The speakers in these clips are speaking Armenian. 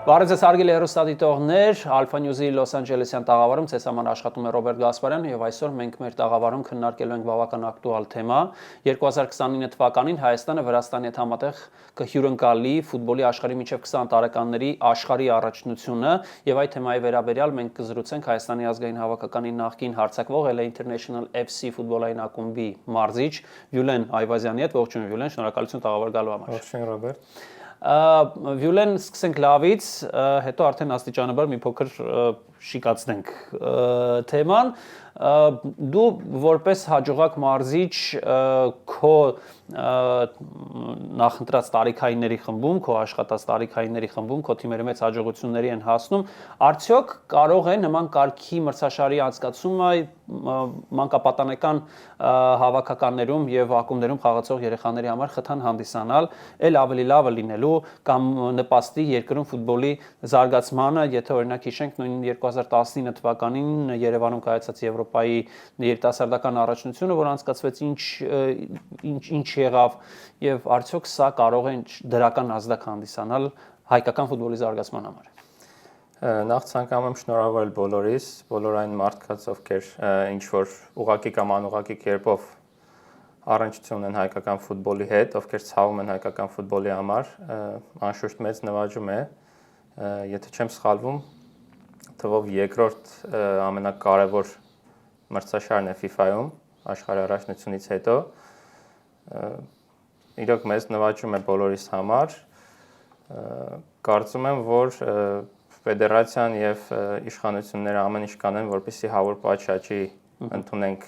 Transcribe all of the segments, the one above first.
Բարև ձեզ հարգելի հեռուստադիտողներ, Alpha News-ի Լոս Անջելեսյան տաղավարում ցես համար աշխատում է Ռոբերտ Գասպարյանը եւ այսօր մենք մեր տաղավարում քննարկելու ենք բավական ակտուալ թեմա 2029 թվականին Հայաստանը Վրաստանի հետ համատեղ կհյուրընկալի ֆուտբոլի աշխարհի միջև 20 տարեկանների աշխարհի առաջնությունը եւ այդ թեմայի վերաբերյալ մենք կզրուցենք Հայաստանի ազգային հավաքականի նախկին հարձակվող LA International FC ֆուտբոլային ակումբի մարզիչ Վյուլեն Այվազյանի հետ։ Ողջույն Վյուլեն, շնորհակալություն տաղավար գալու համար։ Ողջույն Ռոբերտ։ Վյուլեն, սկսենք լավից, հետո արդեն աստիճանաբար մի փոքր շիկացնենք թեման։ Դու որպես հաջողակ մարզիչ քո նախընտրած տարիքայինների խմբում, քո աշխատած տարիքայինների խմբում, քո թիմերի մեծ հաջողությունների են հասնում, արդյոք կարող է նման կարգի մրցաշարի անցկացումը մանկապատանեկան հավաքականներում եւ ակումբներում խաղացող երեխաների համար խթան հանդիսանալ, ել ավելի լավը լինելու կամ նպաստի երկրում ֆուտբոլի զարգացմանը, եթե օրինակ հիշենք նույն 2019 թվականին Երևանում կայացած Եվրոպայի երիտասարդական առաջնությունը, որ անցկացվեց ինչ եղավ եւ արդյոք սա կարող է դրական ազդակ հանդիսանալ հայկական ֆուտբոլի զարգացման համար։ Նախ ցանկանում եմ շնորհավորել բոլորիս, բոլոր այն մարդկանց, ովքեր ինչ որ ուղղակի կամ անուղղակի կերպով առնչություն են հայկական ֆուտբոլի հետ, ովքեր ցավում են հայկական ֆուտբոլի համար, անշուշտ մեծ նվաճում է, եթե չեմ սխալվում, թվով երկրորդ ամենակարևոր մրցաշարն է FIFA-ում աշխարհի առաջնությունից հետո։ Իրոք մեծ նվաճում է բոլորիս համար։ Կարծում եմ, որ ֆեդերացիան եւ իշխանությունները ամեն ինչ կանեն, որպեսզի հավուր պատշաճի ընդունենք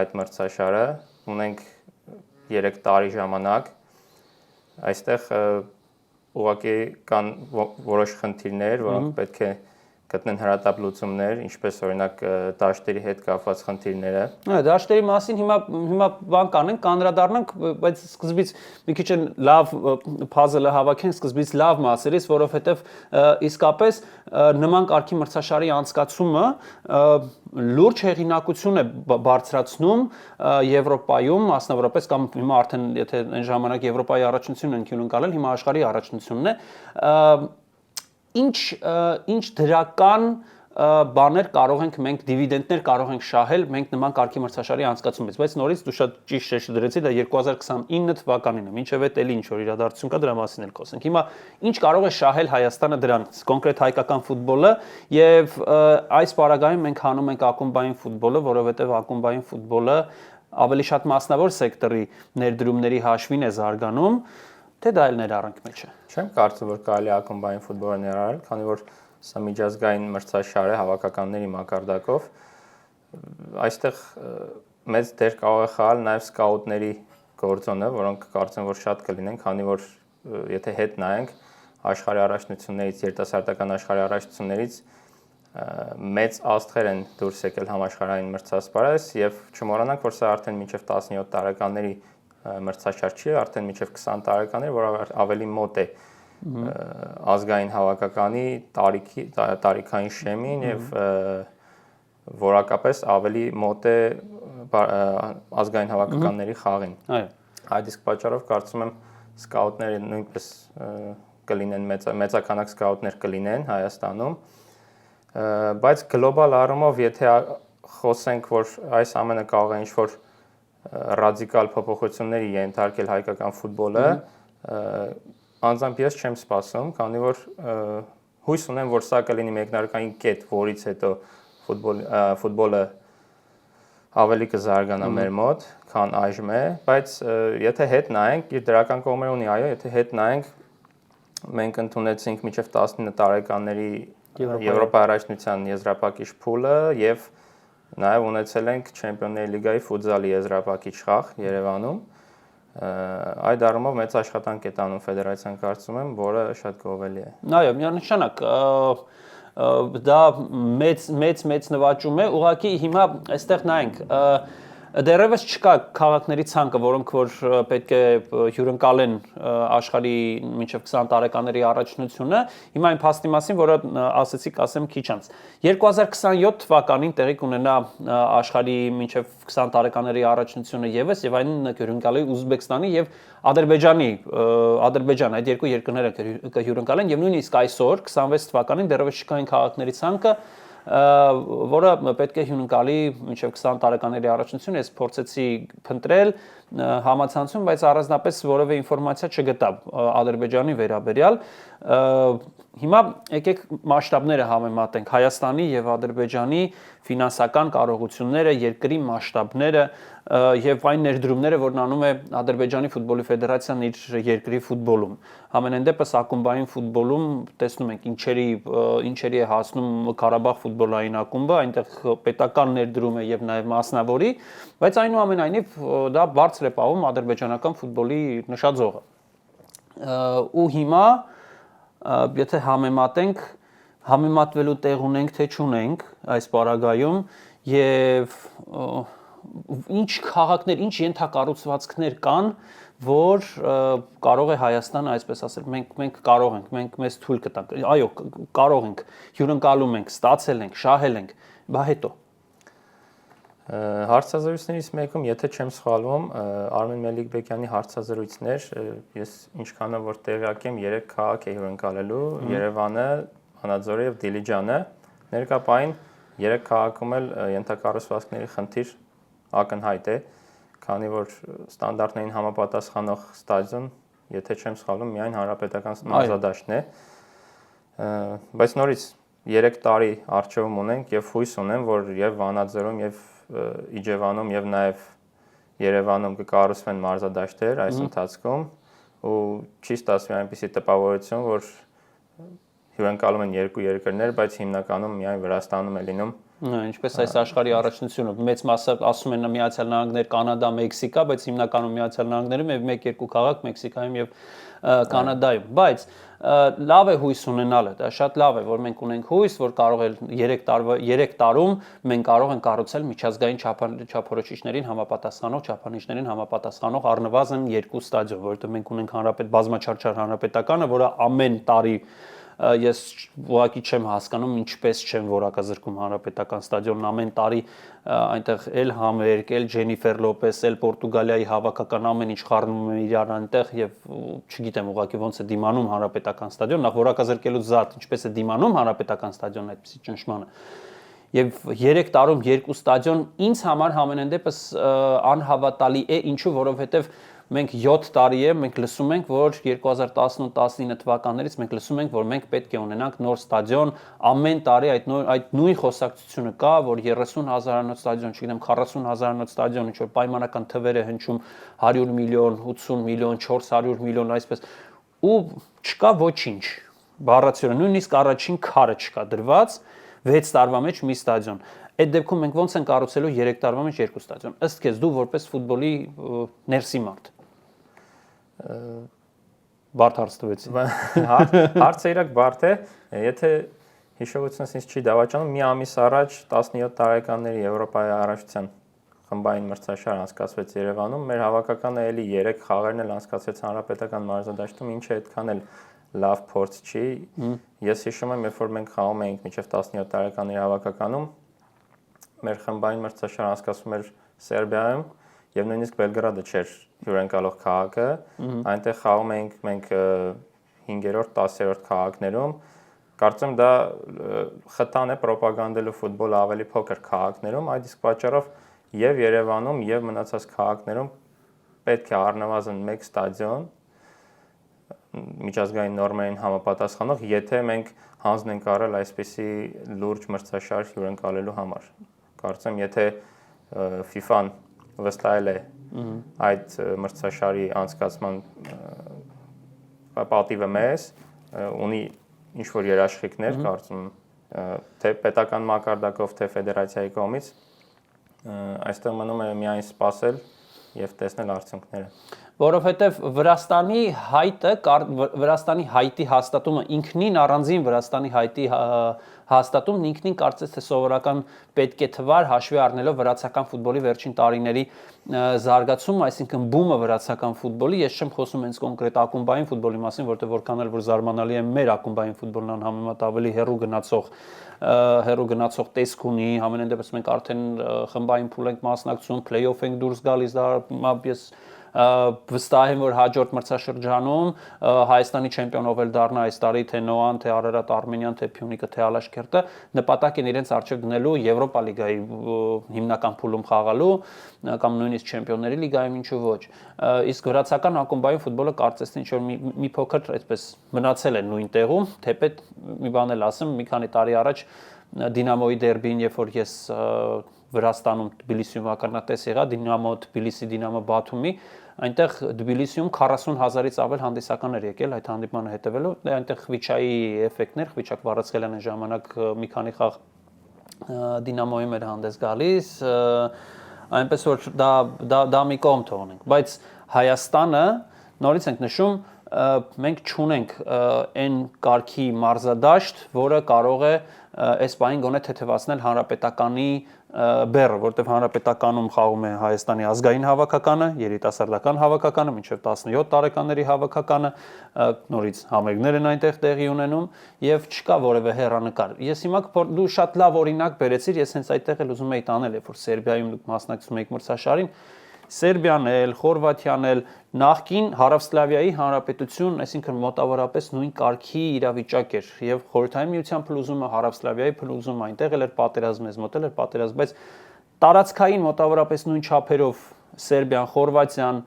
այդ մրցաշարը, ունենք 3 տարի ժամանակ։ Այստեղ ուղղակի կան որոշ խնդիրներ, որոնք պետք է գտնեն հրատապ լուծումներ, ինչպես օրինակ դաշտերի հետ կապված խնդիրները։ Դաշտերի մասին հիմա բան կանենք, կանդրադառնանք, բայց սկզբից մի քիչ լավ puzzle-ը հավաքենք սկզբից լավ մասերից, որովհետև իսկապես նման կարգի մրցաշարի անցկացումը լուրջ հեղինակություն է բարձրացնում Եվրոպայում, մասնավորապես կամ հիմա արդեն եթե այն ժամանակ Եվրոպայի առաջնությունն են հյուրընկալել, հիմա աշխարհի առաջնությունն է։ Ինչ դրական բաներ կարող ենք մենք դիվիդենդներ կարող ենք շահել մենք նման կարգի մրցաշարի անցկացումից, բայց նորից դու շատ ճիշտ շեշտադրեցի, դա 2029 թվականին է, մինչև այդ էլի ինչ որ իրադարձություն կա, դրա մասին էլ խոսենք։ Հիմա ինչ կարող է շահել Հայաստանը դրանից, կոնկրետ հայկական ֆուտբոլը, եւ այս պարագայում մենք հանում ենք ակումբային ֆուտբոլը, որովհետեւ ակումբային ֆուտբոլը ավելի շատ մասնավոր սեկտորի ներդրումների հաշվին է զարգանում, թե դա էլ ներառանք մեջ է։ Չեմ կարծում, որ կարելի է ակումբային ֆուտբոլը ներառել, քանի որ սա միջազգային մրցաշար է հավաքականների մակարդակով։ Այստեղ մեծ դեր կարող է խաղալ նաև սկաուտների գործոնը, որոնք կարծեմ, որ շատ կլինեն, քանի որ եթե հետ նայենք աշխարհի առաջնություններից, երիտասարդական աշխարհի առաջնություններից մեծ աստղեր են դուրս եկել համաշխարհային մրցասպարես եւ չմոռանանք, որ սա արդեն մինչեւ 17 տարեկանների մրցաշար չի, արդեն մինչև 20 տարեկաններ, որ ավելի մոտ է ազգային հավաքականի տարիքային շեմին եւ որակապես ավելի մոտ է ազգային հավաքականների խաղին։ Այդ իսկ պատճառով կարծում եմ սկաուտները նույնպես կլինեն մեծականակ սկաուտներ կլինեն Հայաստանում, բայց գլոբալ առումով եթե խոսենք, որ այս ամենը կարող է ինչ-որ ռադիկալ փոփոխությունների ենթարկել հայկական ֆուտբոլը, անձամբ ես չեմ սպասում, քանի որ հույս ունեմ, որ սա կլինի մեկնարկային կետ, որից հետո ֆուտբոլը ավելի կզարգանա մեր մոտ, քան այժմ է, բայց եթե հետ նայենք, իր դրական կողմեր ունի, այո, եթե հետ նայենք, մենք ընդունեցինք մինչև 19 տարեկանների Եվրոպայի առաջնության եզրափակիչ փուլը եւ նաև ունեցել ենք Չեմպիոնների լիգայի ֆուտզալի եզրափակիչ խաղ Երևանում։ Այդ առումով մեծ աշխատանք է տանում ֆեդերացիան, կարծում եմ, որը շատ գովելի է։ Այո, միանշանակ դա մեծ նվաճում է, ուղղակի հիմա այստեղ նայենք Դեռևս չկա քաղաքների ցանկը, որոնք որ պետք է հյուրընկալեն աշխարհի մինչև 20 տարեկաների առաջնությունը։ Հիմա այն փաստի մասին, որը ասեցի կասեմ քիչ անց։ 2027 թվականին տեղի կունենա աշխարհի մինչև 20 տարեկաների առաջնությունը եւս եւ այն կհյուրընկալի Ուզբեկստանի եւ Ադրբեջան այդ երկու երկրները կհյուրընկալեն եւ նույնիսկ այսօր 26 թվականին դեռևս չկա այն քաղաքների ցանկը, որը պետք է հյուրընկալի մինչև 20 տարեկաների առաջնություն, ես փորձեցի փնտրել համացանցում, բայց առանձնապես որևէ ինֆորմացիա չգտա Ադրբեջանի վերաբերյալ։ Հիմա եկեք մասշտաբները համեմատենք Հայաստանի եւ Ադրբեջանի ֆինանսական կարողությունները, երկրի մասշտաբները եւ այն ներդրումները, որն անում է Ադրբեջանի ֆուտբոլի ֆեդերացիան իր երկրի ֆուտբոլում։ Համենայն դեպս ակումբային ֆուտբոլում տեսնում ենք ինչերի է հասնում Ղարաբաղ ֆուտբոլային ակումբը, այնտեղ պետական ներդրում է եւ նաեւ մասնավորի, բայց այնուամենայնիվ դա բարձր է պահում ադրբեջանական ֆուտբոլի նշաձողը։ Ու հիմա եթե համեմատվելու տեղ ունենք թե չունենք այս պարագայում եւ ինչ քաղաքներ, ինչ ենթակառուցվածքներ կան, որ կարող է Հայաստանը այսպես ասել, մենք կարող ենք, մենք մեզ թույլ կտանք։ Այո, կարող ենք, հյուրընկալում ենք, ստացել ենք, շահել ենք, բա հետո Հարցազրույցներից մեկում, եթե չեմ սխալվում, Արմեն Մելիքբեկյանի հարցազրույցներ, ես ինչքանով որ տեղյակ եմ, 3 քաղաք է հյուրընկալելու՝ Երևանը, Վանաձորը եւ Դիլիջանը։ Ներկայապային 3 քաղաքում էլ ենթակառուցվածքների խնդիր ակնհայտ է, քանի որ ստանդարտներին համապատասխանող ստադիոն, եթե չեմ սխալվում, միայն հանրապետական մարզադաշտն է։ Բայց նորից 3 տարի առջևում ունենք եւ հույս ունեմ, որ եւ Վանաձորում եւ Իջևանում եւ նաեւ Երևանում կկառուցվեն մարզադաշտեր այս ընթացքում ու չի ստացվի այնպիսի տպավորություն, որ հյուրընկալում են երկու երկրներ, բայց հիմնականում միայն Վրաստանում է լինում։ Ինչպես այս աշխարհի առաջնությունը մեծ մասը ասում են Միացյալ Նահանգներ, Կանադա, Մեքսիկա, բայց հիմնականում Միացյալ Նահանգներում եւ 1-2 քաղաք Մեքսիկայում եւ Կանադայում, բայց լավ է հույս ունենալը, դա շատ լավ է, որ մենք ունենք հույս, որ կարող է 3 տարում մենք կարող ենք կառուցել միջազգային չափորոշիչներին համապատասխանող առնվազն 2 ստադիոն, որովհետեւ մենք ունենք բազմաչարչար հանրապետականը, որը ամեն տարի ես ուղղակի չեմ հասկանում ինչպես չեմ որակազրկում հանրապետական ստադիոնն ամեն տարի այնտեղ էլ Համերգ, էլ Ջենիֆեր Լոպես, էլ Պորտուգալիայի հավաքական ամեն ինչ խառնում է իրար այնտեղ եւ չգիտեմ ուղղակի ոնց է դիմանում հանրապետական ստադիոն, նախ որակազրկելուց զատ ինչպես է դիմանում հանրապետական ստադիոնն այդպեսի ճնշմանը։ Եվ 3 տարում 2 ստադիոն ինձ համար համենայն դեպս անհավատալի է, ինչու, որովհետեւ մենք 7 տարի է, մենք լսում ենք, որ 2018-19 թվականներից մենք լսում ենք, որ մենք պետք է ունենանք նոր ստադիոն, ամեն տարի այդ նույն խոսակցությունը կա, որ 30,000-անոց ստադիոն, չգիտեմ, 40,000-անոց ստադիոն, ինչ որ պայմանական թվեր է հնչում 100 միլիոն, 80 միլիոն, 400 միլիոն, այսպես, ու չկա ոչինչ։ Բառացիորեն նույնիսկ առաջին քարը չկա դրված 6 տարվա մեջ մի ստադիոն։ Այդ դեպքում մենք ոնց ենք կառուցելու 3 տարվա մեջ 2 ստադիոն։ Ըստ քեզ դու որպես ֆուտբոլի ներսի մարդ բարդ հարց տվեցի։ Հարցը իրոք բարդ է, եթե հիշողությունս ինձ չի դավաճանում, մի ամիս առաջ 17 տարեկանների Եվրոպայի առաջնության խմբային մրցաշար անցկացվեց Երևանում, մեր հավաքականը էլի 3 խաղերն էլ անցկացվեց հանրապետական մարզադաշտում, ինչը այդքան էլ լավ փորձ չի։ Ես հիշում եմ, երբ որ մենք խաղում էինք մինչև 17 տարեկանների հավաքականում, մեր խմբային մրցաշար անցկացվում էր Սերբիայում եւ նույնիսկ Բելգրադը չէր հյուրընկալող քաղաքը, այնտեղ խաղում էինք մենք 5-րդ, 10-րդ քաղաքներում, կարծեմ դա խթան է ռոպագանդելու ֆուտբոլը ավելի փոքր քաղաքներում, այդ իսկ պատճառով եւ Երևանում եւ մնացած քաղաքներում պետք է առնվազն 1 ստադիոն միջազգային նորմերին համապատասխանող, եթե մենք հանձնենք առել այսպիսի լուրջ մրցաշար հյուրընկալելու համար։ Կարծեմ, եթե FIFA-ն վստահել է այդ մրցաշարի անցկացման պատիվը մեզ, ունի ինչ-որ երաշխիքներ, կարծում թե պետական մակարդակով, թե ֆեդերացիայի կողմից, այստեղ մնում է միայն սպասել եւ տեսնել արդյունքները։ որովհետև Վրաստանի հայտի հաստատումը ինքնին առանձին Վրաստանի հայտի հաստատումն ինքնին կարծես թե սովորական պետք է թվար հաշվի առնելով վրացական ֆուտբոլի վերջին տարիների զարգացումը, այսինքն բումը վրացական ֆուտբոլի, ես չեմ խոսում հենց կոնկրետ ակումբային ֆուտբոլի մասին, որտեղ որքան էլ որ զարմանալի է մեր ակումբային ֆուտբոլն անհամեմատ ավելի հեռու գնացող տեսք ունի, համենայն դեպս մենք արդեն խմբային փուլ ենք մասնակցում, play-off ենք դուրս գալիս, դա ես վստահ եմ, որ հաջորդ մրցաշրջանում Հայաստանի չեմպիոնով էլ դառնա այս տարի թե Նոան, թե Արարատ Արմենիան, թե Փյունիկը, թե Ալաշկերտը, նպատակ են իրենց առջև դնելու Եվրոպա լիգայի հիմնական փուլում խաղալու կամ նույնիսկ Չեմպիոնների լիգայում ինչու ոչ։ Իսկ վրացական ակումբային ֆուտբոլը կարծես թե ինչ-որ մի փոքր այսպես մնացել է նույն տեղում, թեպետ մի բան էլ ասեմ, մի քանի տարի առաջ Դինամոյի դերբին, երբ որ ես Վրաստանում Թբիլիսիում ականատես եղա, Դինամո Թբիլիսի, Դինամո Բաթումի, այնտեղ Թբիլիսիում 40,000-ից ավել հանդիսականներ եկել այդ հանդիպմանը հետևելու, այնտեղ Խվիչայի էֆեկտներ, Խվիչակ Վարացխելյան այն ժամանակ մի քանի խաղ Դինամոյում էր հանդես գալիս, այնպես որ դա մի կողմ թողնենք, բայց Հայաստանը, նորից ենք նշում, մենք չունենք այն կարգի մարզադաշտ, որը կարող է այս պահին գոնե թեթևացնել հանրապետականի բեռը, որտեղ հանրապետականում խաղում է Հայաստանի ազգային հավաքականը, երիտասարդական հավաքականը, մինչև 17 տարեկանների հավաքականը, նորից համերգներ են այնտեղ տեղի ունենում եւ չկա որևէ հեռանկար։ Ես հիմա դու շատ լավ օրինակ բերեցիր, ես հենց այդտեղ էլ ուզում էի տանել, երբ որ Սերբիայում դուք մասնակցում եք մրցաշարին, Սերբիան էլ, Խորվաթիան էլ, նախկին Հարավսլավիայի հանրապետություն, այսինքն մոտավորապես նույն կարգի իրավիճակ էր եւ Խորհրդային Միության փլուզումը, Հարավսլավիայի փլուզումը այնտեղ էլ էր պատերազմ, մեզ մոտ էլ էր պատերազմ, բայց տարածքային մոտավորապես նույն չափերով Սերբիան, Խորվաթիան,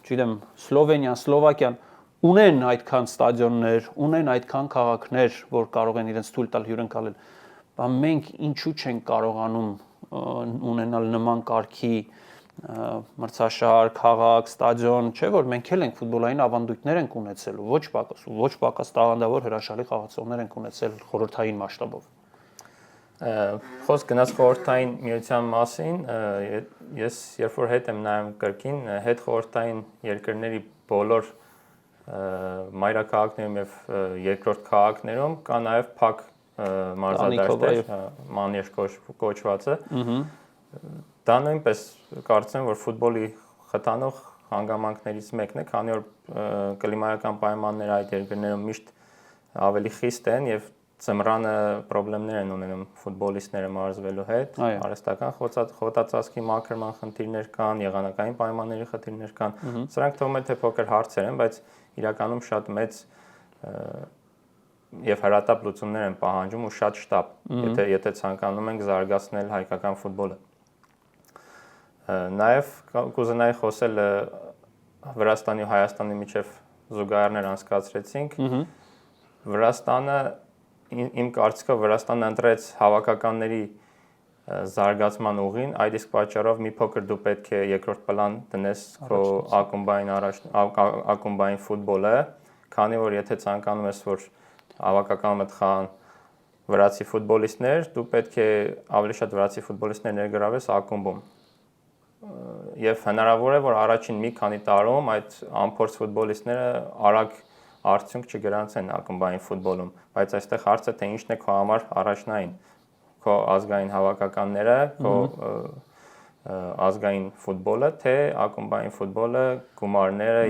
չգիտեմ, Սլովենիան, Սլովակիան ունեն այդքան ստադիոններ, ունեն այդքան քաղաքներ, որ կարող են իրենց թույլ տալ հյուրընկալել, բայց մենք ինչու չենք կարողանում ունենալ նման կարգի մրցաշար, քաղաք, ստադիոն, չէ՞ որ մենք էլ ենք ֆուտբոլային ավանդույթներ ենք ունեցել, ոչ պակաս տաղանդավոր հրաշալի խաղացողներ ենք ունեցել խորհրդային մասշտաբով։ Խոսք գնաց խորհրդային միության մասին, ես երբ որ հետ եմ նայում կրկին, հետ խորհրդային երկրների բոլոր մայրաքաղաքներում եւ երկրորդ քաղաքներում կա նաեւ փակ մարզադաշտեր, մանեժ կոչվածը։ Դա նույնպես կարծեմ, որ ֆուտբոլի խթանող հանգամանքներից մեկն է, քանի որ կլիմայական պայմանները այդ երկրներում միշտ ավելի խիստ են եւ ծմրանը խնդիրներ են ունենում ֆուտբոլիստները մարզվելու հետ, արհեստական խոտածածկի մաքրման խնդիրներ կան, եղանակային պայմանների խնդիրներ կան։ Սրանք թվում է թե փոքր հարցեր են, բայց իրականում շատ մեծ եւ հրատապ լուծումներ են պահանջում ու շատ շտապ, եթե ցանկանում ենք զարգացնել հայկական ֆուտբոլը։ Նաեւ կուզենայի խոսել Վրաստանի ու Հայաստանի միջև զուգահեռներ անցկացրեցինք։ Վրաստանը իմ կարծիքով Վրաստանը ընտրեց հավաքականների զարգացման ուղին, այդ իսկ պատճառով մի փոքր դու պետք է երկրորդ պլան դնես քո ակումբային ֆուտբոլը, քանի որ եթե ցանկանում ես որ հավաքականդ խաղան վրացի ֆուտբոլիստներ, դու պետք է ավելի շատ վրացի ֆուտբոլիստներ ներգրավես ակումբում։ Եվ հնարավոր է որ առաջին մի քանի տարում այդ անփորձ ֆուտբոլիստները արագ արդյունք չգրանցեն ակումբային ֆուտբոլում, բայց այստեղ հարցը թե ինչն է քո համար առաջնային, քո ազգային հավաքականները, քո ազգային ֆուտբոլը, թե ակումբային ֆուտբոլը, գումարները,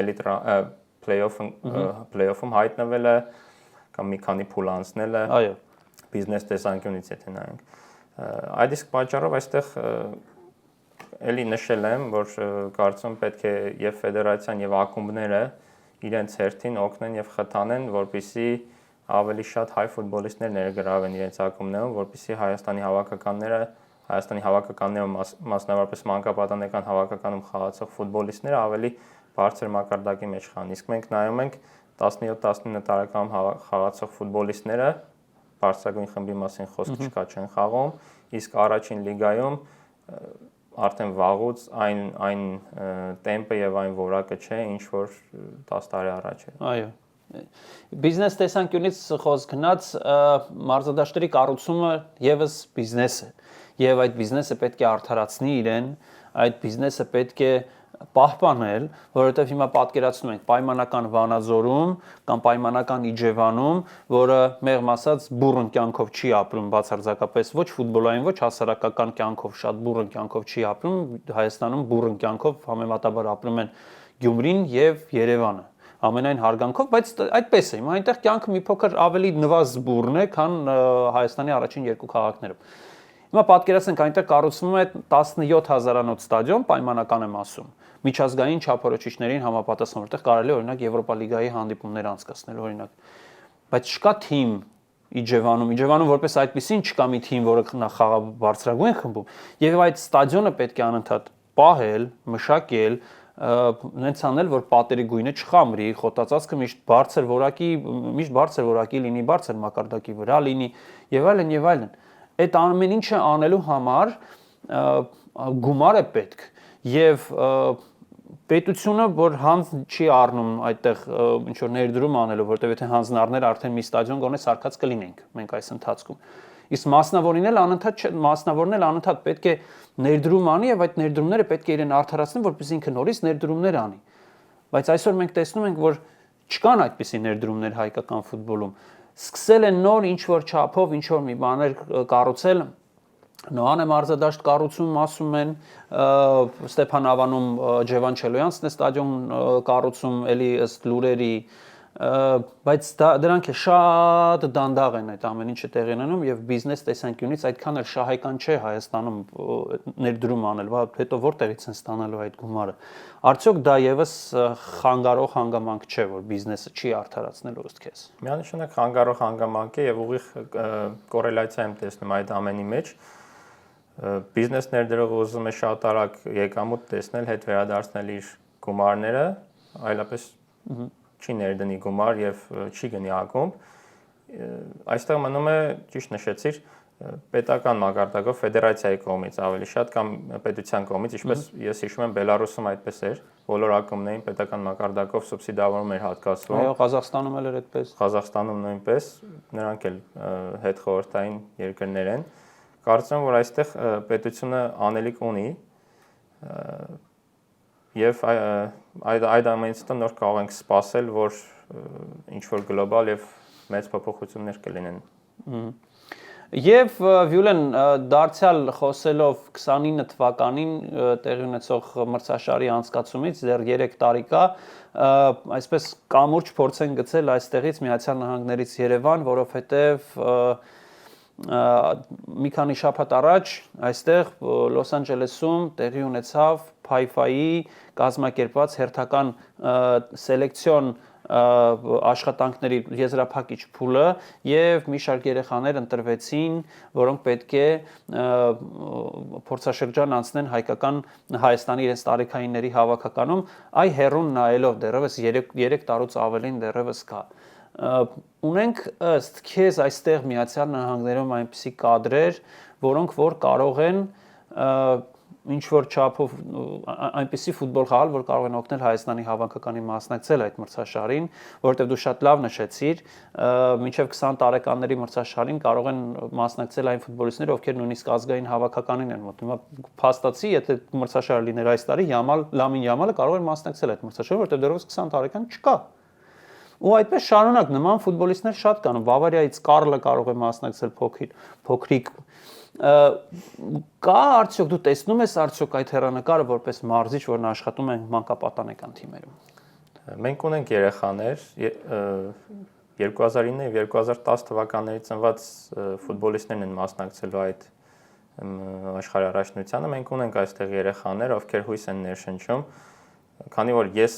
էլիտ play-off-ում հայտնվելը կամ մի քանի փուլ անցնելը, այո, բիզնես տեսանկյունից եթե նայենք։ Այդ իսկ պատճառով այստեղ էլի նշել եմ, որ կարծում պետք է եւ ֆեդերացիան եւ ակումբները իրենց հերթին օգնեն եւ խթանեն, որպեսզի ավելի շատ հայ ֆուտբոլիստներ ներգրավեն իրենց ակումբներում, որպեսզի Հայաստանի հավաքականներում մասնավորապես մանկապատանեկան հավաքականում խաղացող ֆուտբոլիստները ավելի բարձր մակարդակի մեջ խաղան։ Իսկ մենք նայում ենք 17-19 տարեկանում խաղացող ֆուտբոլիստները բարձրագույն խմբի մասին խոսք չկա չեն խաղում, իսկ առաջին լիգայում արդեն վաղուց այն տեմպը եւ այն որակը չէ, ինչ որ 10 տարի առաջ էր։ Այո։ Բիզնես տեսանկյունից խոսք գնաց, մարզադաշտերի կառուցումը եւս բիզնես է։ Եվ այդ բիզնեսը պետք է արդարացնի իրեն, այդ բիզնեսը պետք է պահպանել, որովհետև հիմա պատկերացնում ենք պայմանական Վանաձորում կամ պայմանական Իջևանում, որը մեղմ ասած բուրըն կյանքով չի ապրում բացարձակապես ոչ ֆուտբոլային, ոչ հասարակական կյանքով, շատ բուրըն կյանքով չի ապրում, Հայաստանում բուրըն կյանքով համեմատաբար ապրում են Գյումրին եւ Երևանը ամենայն հարգանքով, բայց այդպես է։ Հիմա այնտեղ կյանքը մի փոքր ավելի նվազ բուրն է, քան Հայաստանի առաջին երկու քաղաքներում։ Հիմա պատկերացնենք այնտեղ կառուցվում է 17000-անոց ստադիոն, պայմանական եմ ասում, միջազգային չափորոշիչներին համապատասխան, որտեղ կարելի է օրինակ Եվրոպա լիգայի հանդիպումներ անցկացնել, օրինակ։ Բայց չկա թիմ Իջևանում որպես այդպեսին չկա մի թիմ, որը խաղա բարձրագույն խմբում, եւ այդ ստադիոնը պետք է անընդհատ պահել, մշակել, նենց անել, որ պատերի գույնը չխամրի, խոտածածկը միշտ բարձր որակի լինի, բարձր մակարդակի վրա լինի եւ այլն եւ այլն։ Այդ ամեն ինչը անելու համար գումար է պետք եւ պետությունը որ հանձ չի առնում այդտեղ ինչ որ ներդրում անելու, որտեղ եթե հանձնարներ արդեն մի ստադիոն գոնե սարքած կլինենք մենք այս ընթացքում։ Իսկ մասնավորն էլ անընդհատ պետք է ներդրում անի եւ այդ ներդրումները պետք է իրեն արդարացնեն, որպեսզի ինքը նորից ներդրումներ անի։ Բայց այսօր մենք տեսնում ենք, որ չկան այդպիսի ներդրումներ հայկական ֆուտբոլում։ Սկսել են նոր ինչ որ չափով ինչ որ մի բաներ կառուցել, Նոհան մարզադաշտ կառուցում ասում են, Ստեփանավանում Ջևան Չելոյանցն է ստադիոն կառուցում, էլի ըստ լուրերի, բայց դրանք շատ դանդաղ են այդ ամեն ինչը տեղի ունենում եւ բիզնես տեսանկյունից այդքան էլ շահեկան չէ Հայաստանում ներդրում անել, հետո որտեղից են ստանալու այդ գումարը։ Արդյոք դա եւս խանգարող հանգամանք չէ, որ բիզնեսը չի արդարացնելու ըստ քեզ։ Միանշանակ խանգարող հանգամանք է եւ ուղիղ կորելացիա եմ տեսնում այդ ամենի մեջ։ Բիզնես ներդրողը ուզում է շատ արագ եկամուտ տեսնել, հետ վերադարձնել իր գումարները, այլապես չի ներդնի գումար եւ չի գնի ակումբ։ Այստեղ մնում է, ճիշտ նշեցիր, պետական մակարդակով ֆեդերացիայի կողմից ավելի շատ կամ պետության կողմից, ինչպես ես հիշում եմ Բելարուսում այդպես էր, բոլոր ակումբներին պետական մակարդակով սուբսիդավորում էր հատկացվում։ Այո, Ղազախստանում էլ էր այդպես։ Ղազախստանում նույնպես, նրանք էլ հետխորհրդային երկրներ են։ Կարծում եմ, որ այստեղ պետությունը անելիք ունի եւ այդ ամենից հետո նոր կարող ենք սպասել, որ ինչ որ գլոբալ եւ մեծ փոփոխություններ կլինեն։ Եվ Վյուլեն դարձյալ խոսելով 29 թվականին տեղի ունեցող մրցաշարի անցկացումից դեռ 3 տարի կա, այսպես կամուրջ փորձ են գցել այստեղից Միացյալ Նահանգներից Երևան, որովհետեւ մի քանի շաբաթ առաջ այստեղ Լոս Անջելեսում տեղի ունեցավ Փայֆայի կազմակերպված հերթական սելեկցիոն աշխատանքների եզրափակիչ փուլը եւ մի շարք երեխաներ ընտրվեցին, որոնք պետք է փորձաշրջան անցնեն Հայաստանի իրենց տարիքայինների հավաքականում, այ հերուն նայելով դեռևս 3 տարուց ավելին դեռևս կա։ Ունենք ըստ քեզ այստեղ Միացյալ Նահանգներում այնպիսի կադրեր, որոնք որ կարող են ինչ որ չափով այնպիսի ֆուտբոլ խաղալ, որ կարող են օգնել Հայաստանի հավաքականի մասնակցել այդ մրցաշարին, որովհետև դու շատ լավ նշեցիր, մինչև 20 տարեկանների մրցաշարին կարող են մասնակցել այն ֆուտբոլիստները, ովքեր նույնիսկ ազգային հավաքականին են մոտ։ Հիմա փաստացի, եթե մրցաշարը լիներ այս տարի, Լամին Յամալը կարող էր մասնակցել այդ մրցաշարին, որովհետև դեռևս 20 տարեկան չկա։ Ու այդպես շարունակ նման ֆուտբոլիստներ շատ կան, Բավարիայից Կարլը կարող է մասնակցել փոքրիկ կա արդյոք դու տեսնում ես արդյոք այդ հեռանկարը որպես մարզիչ, որն աշխատում է մանկապատանեկան թիմերում։ Մենք ունենք երեխաներ 2009 եւ 2010 թվականներից ծնված ֆուտբոլիստներն են մասնակցելու այդ աշխարհի առաջնությանը։ Մենք ունենք այստեղ երեխաներ, ովքեր հույս են ներշնչում, քանի որ ես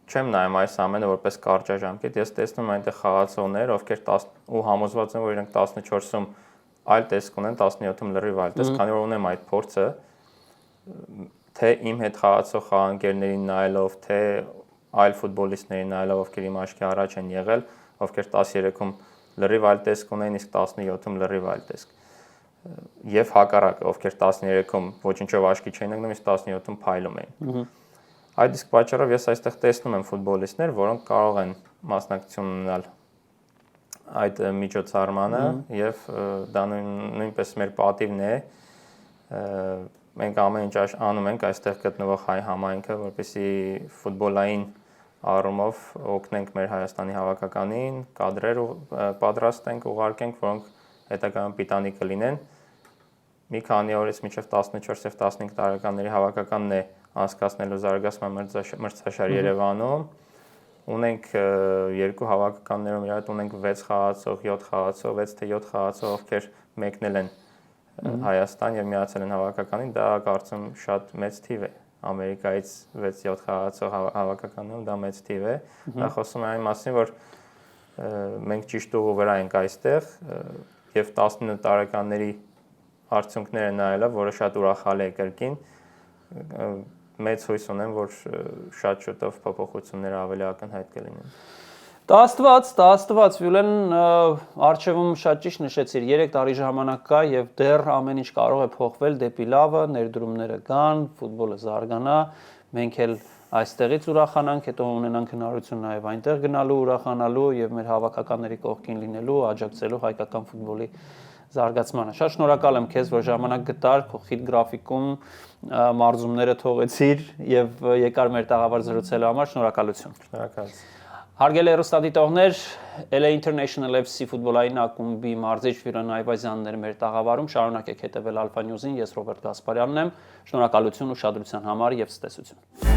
չեմ նայում այս ամենը որպես կարճաժամկետ, ես տեսնում եմ այնտեղ խաղացողներ, ովքեր ու համոզված են, որ իրենք 14-ում այլ տեսք ունեն, 17-ում լրիվ այլ տեսք, քանի որ ունեմ այդ փորձը, թե իմ հետ խաղացող խաղանկերներին նայելով, թե այլ ֆուտբոլիստներին նայելով, ովքեր իմ աչքի առաջ են եղել, ովքեր 13-ում լրիվ այլ տեսք ունեն, իսկ 17-ում լրիվ այլ տեսք։ Եվ հակառակը, ովքեր 13-ում ոչինչով աչքի չէին ընկնում, իսկ 17-ում փայլում էին։ Այդ իսկ պատճառով ես այստեղ տեսնում եմ ֆուտբոլիստներ, որոնք կարող են մասնակցություն ունենալ այդ միջոցառմանը եւ դա նույնպես մեր պատիվն է մենք ամեն ինչ անում ենք այստեղ գտնվող հայ համայնքը, որպեսզի ֆուտբոլային առումով օգնենք մեր Հայաստանի հավաքականին, կադրեր պատրաստենք, ուղարկենք, որոնք հետագայում պիտանի կլինեն։ Մի քանի օրից մինչև 14 եւ 15 տարեկանների հավաքականն է անցկացնելու զարգացման մրցաշար Երևանում։ Ունենք երկու հավաքականներում իրար ունենք 6 խաղացող, 7 խաղացող, 6 թե 7 խաղացող, ովքեր մեկնել են Հայաստան եւ միացել են հավաքականին, դա կարծում շատ մեծ թիվ է։ Ամերիկայից 6-7 խաղացող հավաքականներում դա մեծ թիվ է։ Դա խոսում է այն մասին, որ մենք ճիշտ ուղու վրա ենք այստեղ եւ 19 տարեկանների արդյունքները նայելով, որը շատ ուրախալի է կրկին, մեծ հույս ունեմ, որ շատ շուտով փոփոխությունները ավելի ակնհայտ կլինեն։ Դա աստված, Վյուլեն, արժևում շատ ճիշտ նշեցիր, 3 տարի ժամանակ կա եւ դեռ ամեն ինչ կարող է փոխվել դեպի լավը, ներդրումները կան, ֆուտբոլը զարգանա, մենք էլ այստեղից ուրախանանք, հետո ունենանք հնարավորություն նաեւ այնտեղ գնալու, ուրախանալու եւ մեր հավաքականների կողքին լինելու, աջակցելու հայկական ֆուտբոլի զարգացմանը։ Շատ շնորհակալ եմ քեզ, որ ժամանակ գտար, քո խիտ գրաֆիկում մարզումները թողեցիր եւ եկար մեր տաղավար զրուցելու համար, շնորհակալություն։ Շնորհակալ։ Հարգելի հեռուստադիտողներ, LA International FC ֆուտբոլային ակումբի մարզիչ Վիրան Այվազյանն էր մեր տաղավարում, շարունակեք հետևել Alpha News-ին, ես Ռոբերտ Գասպարյանն եմ, շնորհակալություն ուշադրության համար եւ ցտեսություն։